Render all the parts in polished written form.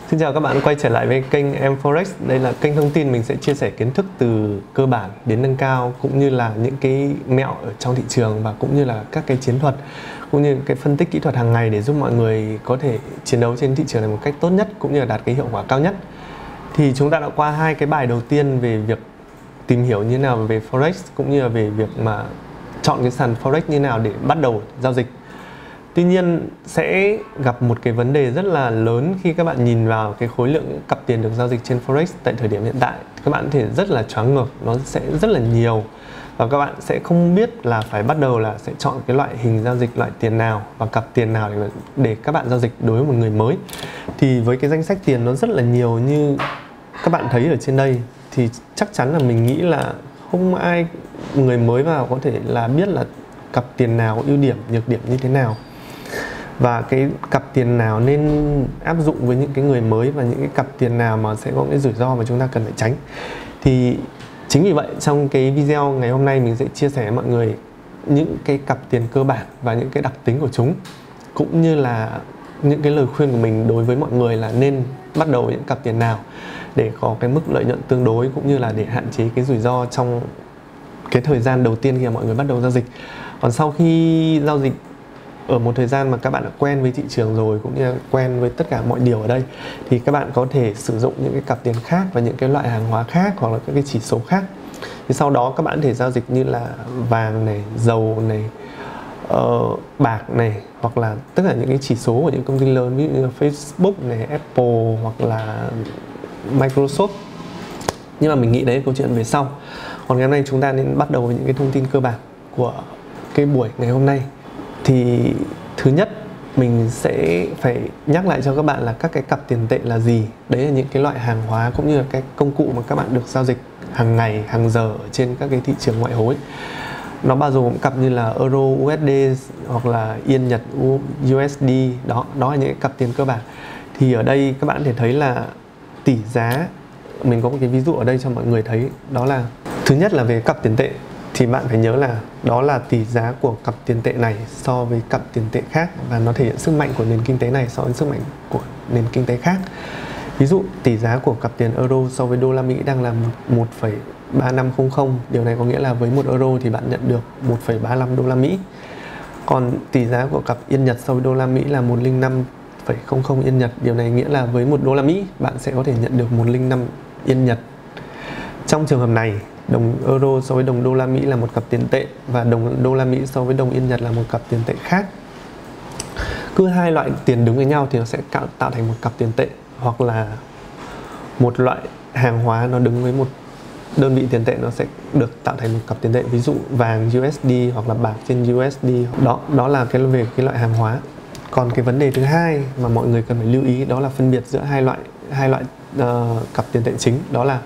Xin chào các bạn quay trở lại với kênh Em Forex. Đây là kênh thông tin mình sẽ chia sẻ kiến thức từ cơ bản đến nâng cao, cũng như là những cái mẹo ở trong thị trường, và cũng như là các cái chiến thuật cũng như cái phân tích kỹ thuật hàng ngày để giúp mọi người có thể chiến đấu trên thị trường này một cách tốt nhất, cũng như là đạt cái hiệu quả cao nhất. Thì chúng ta đã qua hai cái bài đầu tiên về việc tìm hiểu như thế nào về Forex, cũng như là về việc mà chọn cái sàn Forex như thế nào để bắt đầu giao dịch. Tuy nhiên sẽ gặp một cái vấn đề rất là lớn khi các bạn nhìn vào cái khối lượng cặp tiền được giao dịch trên Forex tại thời điểm hiện tại. Các bạn có thể rất là choáng ngợp, nó sẽ rất là nhiều, và các bạn sẽ không biết là phải bắt đầu là sẽ chọn cái loại hình giao dịch, loại tiền nào và cặp tiền nào để các bạn giao dịch đối với một người mới. Thì với cái danh sách tiền nó rất là nhiều như các bạn thấy ở trên đây, thì chắc chắn là mình nghĩ là không ai người mới vào có thể là biết là cặp tiền nào ưu điểm, nhược điểm như thế nào, và cái cặp tiền nào nên áp dụng với những cái người mới, và những cái cặp tiền nào mà sẽ có cái rủi ro mà chúng ta cần phải tránh. Thì chính vì vậy trong cái video ngày hôm nay mình sẽ chia sẻ với mọi người những cái cặp tiền cơ bản và những cái đặc tính của chúng, cũng như là những cái lời khuyên của mình đối với mọi người là nên bắt đầu những cặp tiền nào để có cái mức lợi nhuận tương đối, cũng như là để hạn chế cái rủi ro trong cái thời gian đầu tiên khi mà mọi người bắt đầu giao dịch. Còn sau khi giao dịch ở một thời gian mà các bạn đã quen với thị trường rồi, cũng như là quen với tất cả mọi điều ở đây, thì các bạn có thể sử dụng những cái cặp tiền khác và những cái loại hàng hóa khác, hoặc là các cái chỉ số khác. Thì sau đó các bạn có thể giao dịch như là vàng này, dầu này, bạc này, hoặc là tất cả những cái chỉ số của những công ty lớn, ví dụ như là Facebook này, Apple, hoặc là Microsoft. Nhưng mà mình nghĩ đấy là câu chuyện về sau. Còn ngày hôm nay chúng ta nên bắt đầu với những cái thông tin cơ bản của cái buổi ngày hôm nay. Thì thứ nhất, mình sẽ phải nhắc lại cho các bạn là các cái cặp tiền tệ là gì. Đấy là những cái loại hàng hóa cũng như là cái công cụ mà các bạn được giao dịch hàng ngày, hàng giờ ở trên các cái thị trường ngoại hối. Nó bao gồm cặp như là Euro, USD, hoặc là Yên Nhật, USD. Đó là những cái cặp tiền cơ bản. Thì ở đây các bạn có thể thấy là tỷ giá, mình có một cái ví dụ ở đây cho mọi người thấy. Đó là thứ nhất là về cặp tiền tệ, thì bạn phải nhớ là đó là tỷ giá của cặp tiền tệ này so với cặp tiền tệ khác, và nó thể hiện sức mạnh của nền kinh tế này so với sức mạnh của nền kinh tế khác. Ví dụ tỷ giá của cặp tiền euro so với đô la Mỹ đang là 1,3500. Điều này có nghĩa là với 1 euro thì bạn nhận được 1,35 đô la Mỹ. Còn tỷ giá của cặp yên Nhật so với đô la Mỹ là 105,00 yên Nhật. Điều này nghĩa là với 1 đô la Mỹ bạn sẽ có thể nhận được 105 yên Nhật. Trong trường hợp này, đồng euro so với đồng đô la Mỹ là một cặp tiền tệ, và đồng đô la Mỹ so với đồng yên Nhật là một cặp tiền tệ khác. Cứ hai loại tiền đứng với nhau thì nó sẽ tạo thành một cặp tiền tệ, hoặc là một loại hàng hóa nó đứng với một đơn vị tiền tệ nó sẽ được tạo thành một cặp tiền tệ. Ví dụ vàng USD hoặc là bạc trên USD. Đó là cái về cái loại hàng hóa. Còn cái vấn đề thứ hai mà mọi người cần phải lưu ý, đó là phân biệt giữa hai loại cặp tiền tệ chính, đó là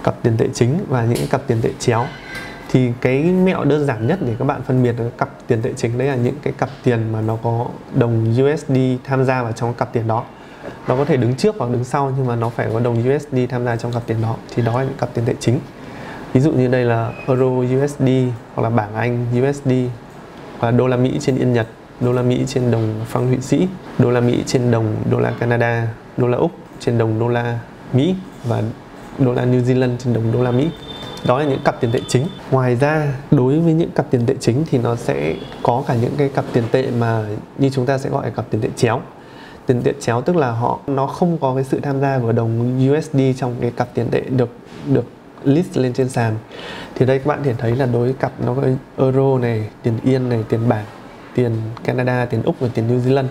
cặp tiền tệ chính và những cặp tiền tệ chéo. Thì cái mẹo đơn giản nhất để các bạn phân biệt cặp tiền tệ chính đấy là những cái cặp tiền mà nó có đồng USD tham gia vào trong cặp tiền đó. Nó có thể đứng trước hoặc đứng sau, nhưng mà nó phải có đồng USD tham gia trong cặp tiền đó, thì đó là những cặp tiền tệ chính. Ví dụ như đây là Euro USD, hoặc là bảng Anh USD, và đô la Mỹ trên yên Nhật, đô la Mỹ trên đồng franc Thụy Sĩ, đô la Mỹ trên đồng đô la Canada, đô la Úc trên đồng đô la Mỹ, và đô la New Zealand trên đồng đô la Mỹ. Đó là những cặp tiền tệ chính. Ngoài ra, đối với những cặp tiền tệ chính thì nó sẽ có cả những cái cặp tiền tệ mà như chúng ta sẽ gọi là cặp tiền tệ chéo. Tiền tệ chéo tức là nó không có cái sự tham gia của đồng USD trong cái cặp tiền tệ được list lên trên sàn. Thì đây các bạn có thể thấy là đối với cặp nó có euro này, tiền yên này, tiền bảng, tiền Canada, tiền Úc và tiền New Zealand.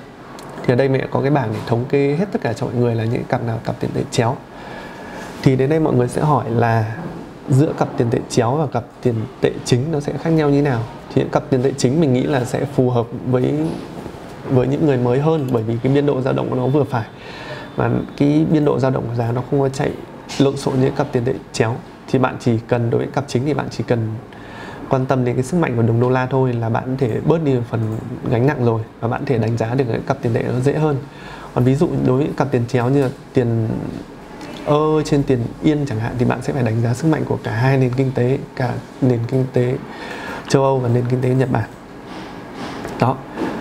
Thì ở đây mình có cái bảng để thống kê hết tất cả cho mọi người là những cặp nào cặp tiền tệ chéo. Thì đến đây mọi người sẽ hỏi là giữa cặp tiền tệ chéo và cặp tiền tệ chính nó sẽ khác nhau như thế nào. Thì cặp tiền tệ chính mình nghĩ là sẽ phù hợp với những người mới hơn, bởi vì cái biên độ dao động của nó vừa phải, và cái biên độ dao động của giá nó không có chạy lộn xộn như cặp tiền tệ chéo. Thì bạn chỉ cần, đối với cặp chính thì bạn chỉ cần quan tâm đến cái sức mạnh của đồng đô la thôi là bạn có thể bớt đi một phần gánh nặng rồi, và bạn có thể đánh giá được cái cặp tiền tệ nó dễ hơn. Còn ví dụ đối với cặp tiền chéo như là tiền trên tiền yên chẳng hạn, thì bạn sẽ phải đánh giá sức mạnh của cả hai nền kinh tế, cả nền kinh tế châu Âu và nền kinh tế Nhật Bản. Đó.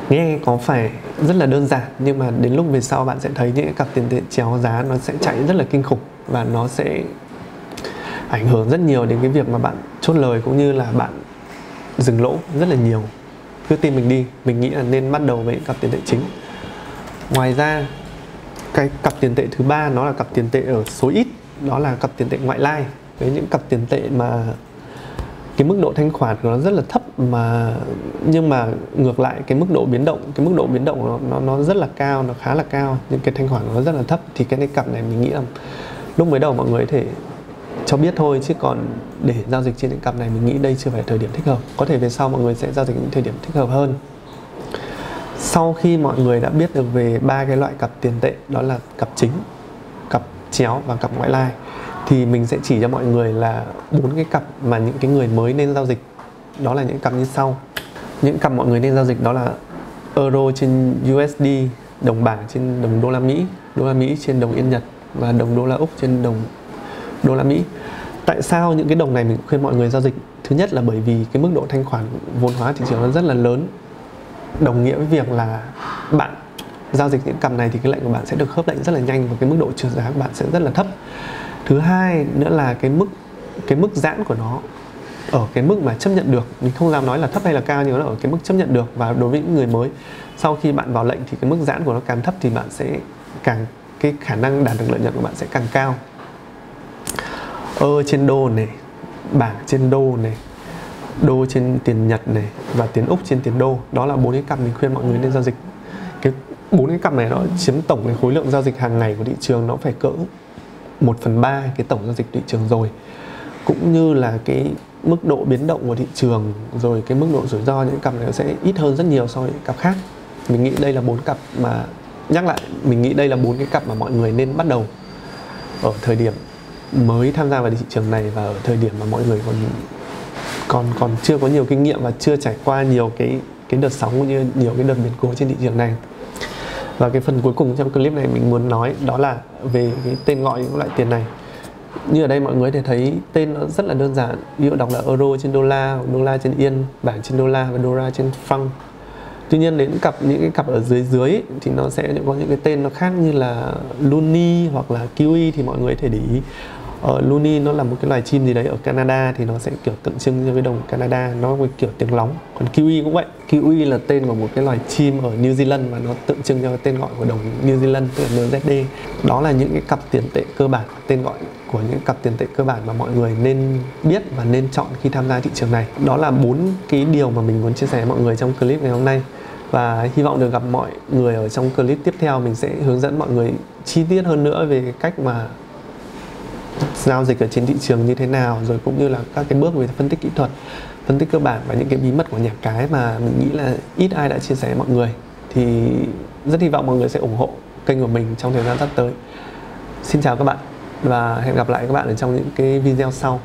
Nghe có phải rất là đơn giản, nhưng mà đến lúc về sau bạn sẽ thấy những cái cặp tiền tệ chéo giá nó sẽ chạy rất là kinh khủng, và nó sẽ ảnh hưởng rất nhiều đến cái việc mà bạn chốt lời cũng như là bạn dừng lỗ rất là nhiều. Cứ tin mình đi, mình nghĩ là nên bắt đầu với cặp tiền tệ chính. Ngoài ra, cái cặp tiền tệ thứ ba nó là cặp tiền tệ ở số ít, đó là cặp tiền tệ ngoại lai. Với những cặp tiền tệ mà cái mức độ thanh khoản của nó rất là thấp, nhưng mà ngược lại cái mức độ biến động nó rất là cao, nó khá là cao, nhưng cái thanh khoản của nó rất là thấp, thì cái cặp này mình nghĩ là lúc mới đầu mọi người có thể cho biết thôi, chứ còn để giao dịch trên cái cặp này mình nghĩ đây chưa phải thời điểm thích hợp. Có thể về sau mọi người sẽ giao dịch những thời điểm thích hợp hơn. Sau khi mọi người đã biết được về ba cái loại cặp tiền tệ, đó là cặp chính, cặp chéo và cặp ngoại lai, thì mình sẽ chỉ cho mọi người là 4 cái cặp mà những cái người mới nên giao dịch. Đó là những cặp như sau. Những cặp mọi người nên giao dịch đó là euro trên USD, đồng bảng trên đồng đô la Mỹ trên đồng yên Nhật, và đồng đô la Úc trên đồng đô la Mỹ. Tại sao những cái đồng này mình khuyên mọi người giao dịch? Thứ nhất là bởi vì cái mức độ thanh khoản vốn hóa thị trường nó rất là lớn, đồng nghĩa với việc là bạn giao dịch những cặp này thì cái lệnh của bạn sẽ được khớp lệnh rất là nhanh, và cái mức độ trượt giá của bạn sẽ rất là thấp. Thứ hai nữa là cái mức giãn của nó ở cái mức mà chấp nhận được. Mình không dám nói là thấp hay là cao, nhưng nó ở cái mức chấp nhận được. Và đối với những người mới, sau khi bạn vào lệnh thì cái mức giãn của nó càng thấp thì bạn sẽ cái khả năng đạt được lợi nhuận của bạn sẽ càng cao. Trên đô này, bảng trên đô này, đô trên tiền Nhật này, và tiền Úc trên tiền đô. Đó là 4 cái cặp mình khuyên mọi người nên giao dịch. Cái 4 cái cặp này nó chiếm tổng cái khối lượng giao dịch hàng ngày của thị trường, nó phải cỡ 1/3 cái tổng giao dịch thị trường rồi. Cũng như là cái mức độ biến động của thị trường, rồi cái mức độ rủi ro những cặp này nó sẽ ít hơn rất nhiều so với những cặp khác. Mình nghĩ đây là 4 cặp mà, nhắc lại, mình nghĩ đây là 4 cái cặp mà mọi người nên bắt đầu ở thời điểm mới tham gia vào thị trường này, và ở thời điểm mà mọi người còn chưa có nhiều kinh nghiệm và chưa trải qua nhiều cái đợt sóng cũng như nhiều cái đợt biến cố trên thị trường này. Và cái phần cuối cùng trong clip này mình muốn nói đó là về cái tên gọi những loại tiền này. Như ở đây mọi người có thể thấy tên nó rất là đơn giản, ví dụ đọc là euro trên đô la trên yên, bảng trên đô la và đô la trên franc. Tuy nhiên đến những cái cặp ở dưới ấy, thì nó sẽ có những cái tên nó khác, như là loonie hoặc là kiwi, thì mọi người có thể để ý. Loonie nó là một cái loài chim gì đấy ở Canada, thì nó sẽ kiểu tượng trưng cho cái đồng Canada, nó có kiểu tiếng lóng. Còn kiwi cũng vậy, kiwi là tên của một cái loài chim ở New Zealand, và nó tượng trưng cho cái tên gọi của đồng New Zealand, tức là NZD. Đó là những cái cặp tiền tệ cơ bản, tên gọi của những cặp tiền tệ cơ bản mà mọi người nên biết và nên chọn khi tham gia thị trường này. Đó là 4 cái điều mà mình muốn chia sẻ với mọi người trong clip ngày hôm nay. Và hy vọng được gặp mọi người ở trong clip tiếp theo. Mình sẽ hướng dẫn mọi người chi tiết hơn nữa về cái cách mà giao dịch ở trên thị trường như thế nào, rồi cũng như là các cái bước về phân tích kỹ thuật, phân tích cơ bản và những cái bí mật của nhà cái mà mình nghĩ là ít ai đã chia sẻ với mọi người. Thì rất hy vọng mọi người sẽ ủng hộ kênh của mình trong thời gian sắp tới. Xin chào các bạn và hẹn gặp lại các bạn ở trong những cái video sau.